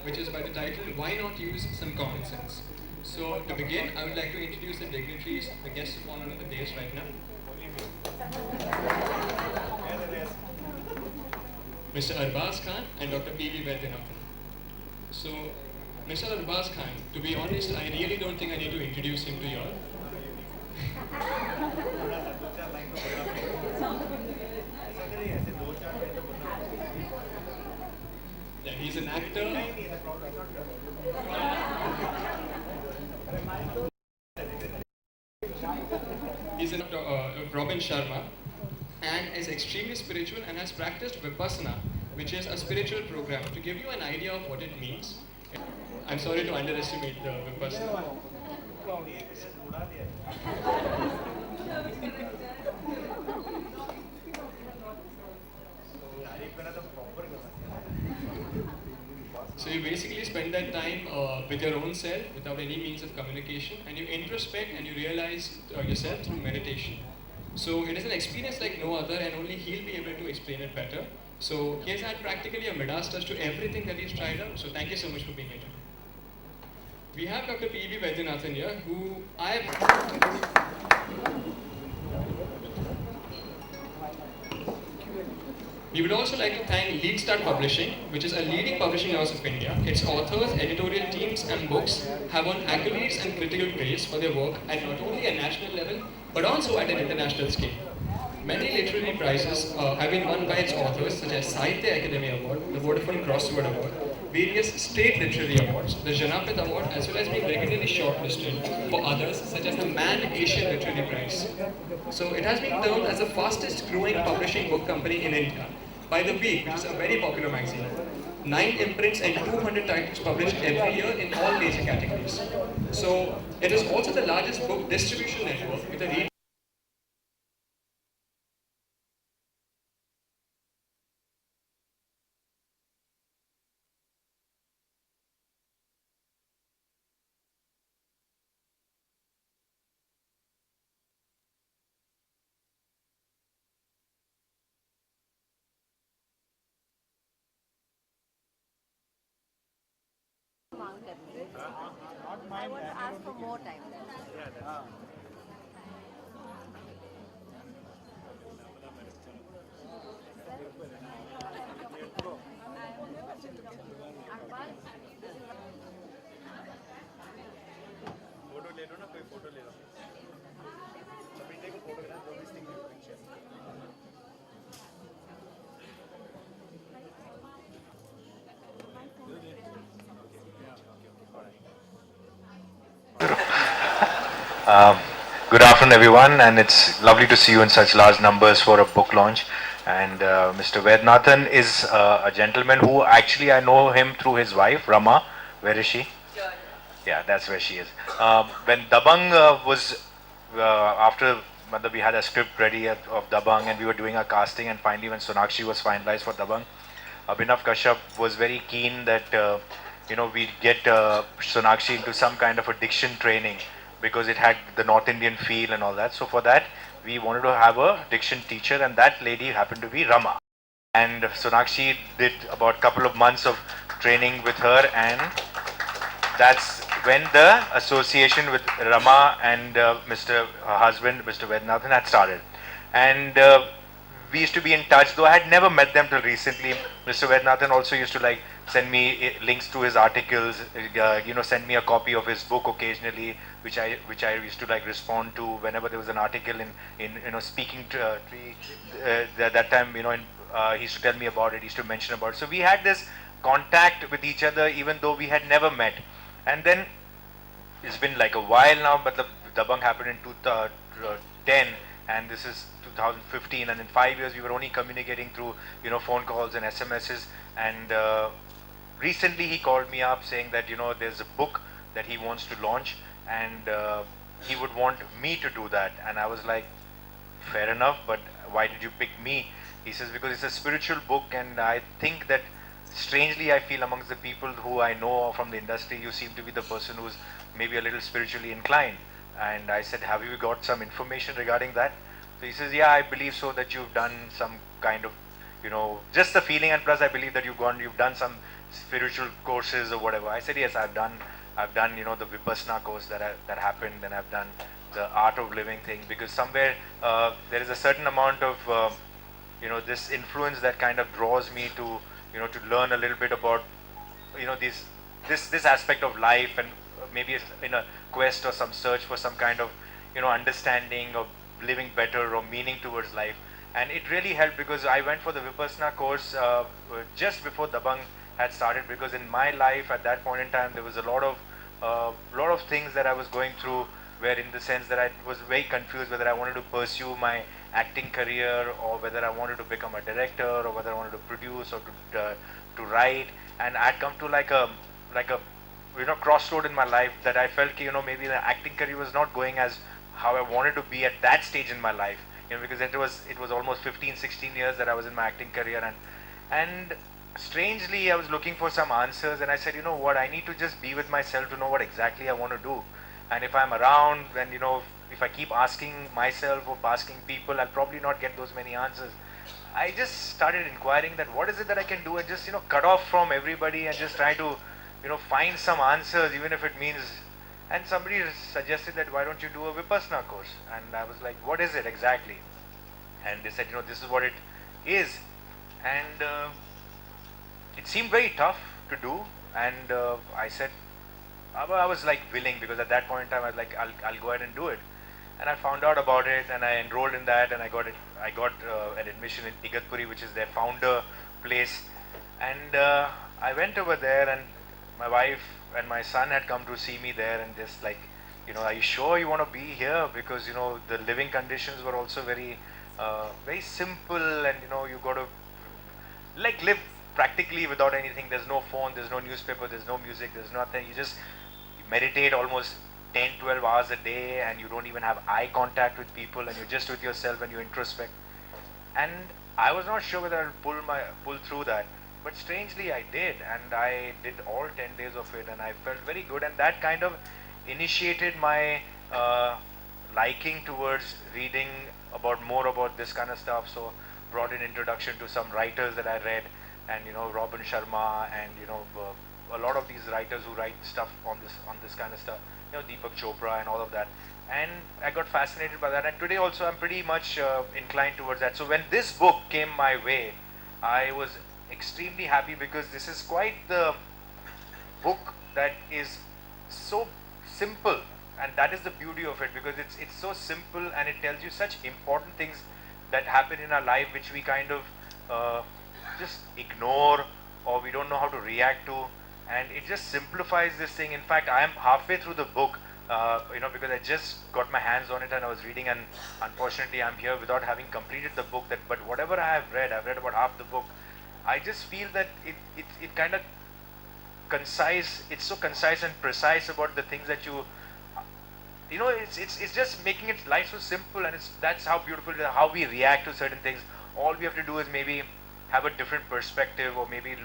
which is by the title, Why Not Use Some Common Sense? So to begin, I would like to introduce the dignitaries, the guests of honor on the dais right now. Mr. Arbaaz Khan and Dr. P.V. Vaidyanathan. So, Mr. Arbaaz Khan, to be honest, I really don't think I need to introduce him to you all. Yeah, he's an actor. He's an Robin Sharma and is extremely spiritual and has practiced Vipassana, which is a spiritual program. To give you an idea of what it means, I'm sorry to underestimate the Vipassana. So you basically spend that time with your own self without any means of communication, and you introspect and you realize yourself through meditation. So it is an experience like no other, and only he'll be able to explain it better. So he has had practically a Midas touch to everything that he's tried out. So thank you so much for being here today. We have Dr. P.V. Vaidyanathan here, who I have. We would also like to thank Lead Start Publishing, which is a leading publishing house of India. Its authors, editorial teams, and books have won accolades and critical praise for their work at not only a national level, but also at an international scale. Many literary prizes have been won by its authors, such as Sahitya Academy Award, the Vodafone Crossword Award, various state literary awards, the Janapit Award, as well as being regularly shortlisted for others, such as the Man Asian Literary Prize. So it has been termed as the fastest growing publishing book company in India by The Week, which is a very popular magazine. 9 imprints and 200 titles published every year in all major categories. So it is also the largest book distribution network with a reach. I want to ask for more time. Um, Good afternoon, everyone, and it's lovely to see you in such large numbers for a book launch. And Mr. Vaidyanathan is a gentleman who actually I know him through his wife, Rama. Where is she? Yeah, that's where she is. When Dabang was after we had a script ready of Dabang, and we were doing our casting, and finally when Sonakshi was finalized for Dabang, Abhinav Kashyap was very keen that we get Sonakshi into some kind of a diction training because it had the North Indian feel and all that. So for that, we wanted to have a diction teacher, and that lady happened to be Rama. And Sonakshi did about a couple of months of training with her, and that's when the association with Rama and Mr. Her husband, Mr. Vaidyanathan, had started. And we used to be in touch, though I had never met them till recently. Mr. Vaidyanathan also used to send me links to his articles, send me a copy of his book occasionally, which I used to respond to whenever there was an article in speaking to that time, he used to tell me about it, he used to mention about it. So we had this contact with each other even though we had never met. And then it's been like a while now, but the Dabang happened in 2010, and this is 2015, and in 5 years we were only communicating through phone calls and SMSs. And recently he called me up saying that there's a book that he wants to launch, and he would want me to do that. And I was like, fair enough, but why did you pick me? He says, because it's a spiritual book, and I think that strangely I feel amongst the people who I know from the industry, you seem to be the person who's maybe a little spiritually inclined. And I said, have you got some information regarding that? So he says, yeah, I believe so, that you've done some kind of just the feeling. And plus, I believe that you've done some spiritual courses or whatever. I said, yes, I've done, the Vipassana course that happened, and I've done the art of living thing, because somewhere there is a certain amount of this influence that kind of draws me to to learn a little bit about this aspect of life, and maybe in a quest or some search for some kind of understanding of living better or meaning towards life. And it really helped, because I went for the Vipassana course just before Dabang had started, because in my life at that point in time there was a lot of things that I was going through, where in the sense that I was very confused whether I wanted to pursue my acting career, or whether I wanted to become a director, or whether I wanted to produce, or to write. And I'd come to like a crossroad in my life, that I felt maybe the acting career was not going as how I wanted to be at that stage in my life, because it was almost 15-16 years that I was in my acting career. And strangely I was looking for some answers, and I said, what, I need to just be with myself to know what exactly I want to do. And if I'm around, then if I keep asking myself or asking people, I'll probably not get those many answers. I just started inquiring that what is it that I can do, and just cut off from everybody and just try to find some answers, even if it means. And somebody suggested that, why don't you do a Vipassana course? And I was like, what is it exactly? And they said, this is what it is. And it seemed very tough to do. And I said, I was like willing, because at that point in time I was like, I'll go ahead and do it. And I found out about it, and I enrolled in that, and I got an admission in Igatpuri, which is their founder place. And I went over there, and my wife and my son had come to see me there, and just like, are you sure you want to be here? Because the living conditions were also very very simple, and you got to like live practically without anything. There's no phone, there's no newspaper, there's no music, there's nothing. You just meditate almost 10-12 hours a day, and you don't even have eye contact with people, and you're just with yourself and you introspect. And I was not sure whether I'd pull through that, but strangely I did, and I did all 10 days of it, and I felt very good. And that kind of initiated my liking towards reading more about this kind of stuff. So brought in introduction to some writers that I read, and Robin Sharma, and a lot of these writers who write stuff on this kind of stuff, Deepak Chopra and all of that. And I got fascinated by that, and today also I'm pretty much inclined towards that. So when this book came my way, I was extremely happy, because this is quite the book that is so simple, and that is the beauty of it, because it's so simple, and it tells you such important things that happen in our life, which we kind of just ignore, or we don't know how to react to. And it just simplifies this thing. In fact, I am halfway through the book, because I just got my hands on it and I was reading, and unfortunately I'm here without having completed the book. But whatever I've read about half the book. I just feel that it kind of it's so concise and precise about the things that it's just making it life so simple, and that's how beautiful it is, how we react to certain things. All we have to do is maybe have a different perspective, or maybe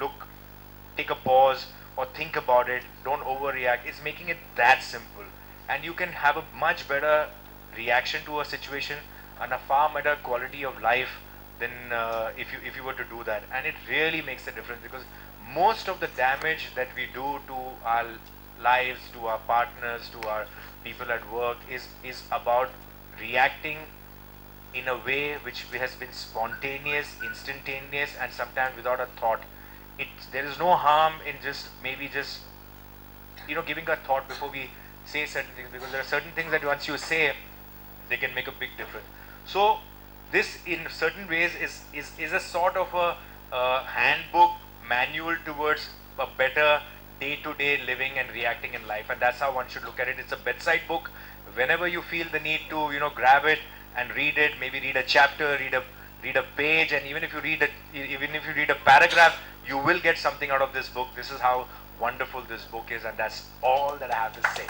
take a pause, or think about it. Don't overreact. It's making it that simple, and you can have a much better reaction to a situation and a far better quality of life than if you were to do that. And it really makes a difference, because most of the damage that we do to our lives, to our partners, to our people at work is about reacting in a way which has been spontaneous, instantaneous, and sometimes without a thought. There is no harm in just giving a thought before we say certain things, because there are certain things that once you say, they can make a big difference. So this in certain ways is a sort of a handbook, manual towards a better day-to-day living and reacting in life, and that's how one should look at it. It's a bedside book. Whenever you feel the need to grab it and read it, maybe read a chapter, read a page, and even if you read a paragraph, you will get something out of this book. This is how wonderful this book is, and that's all that I have to say.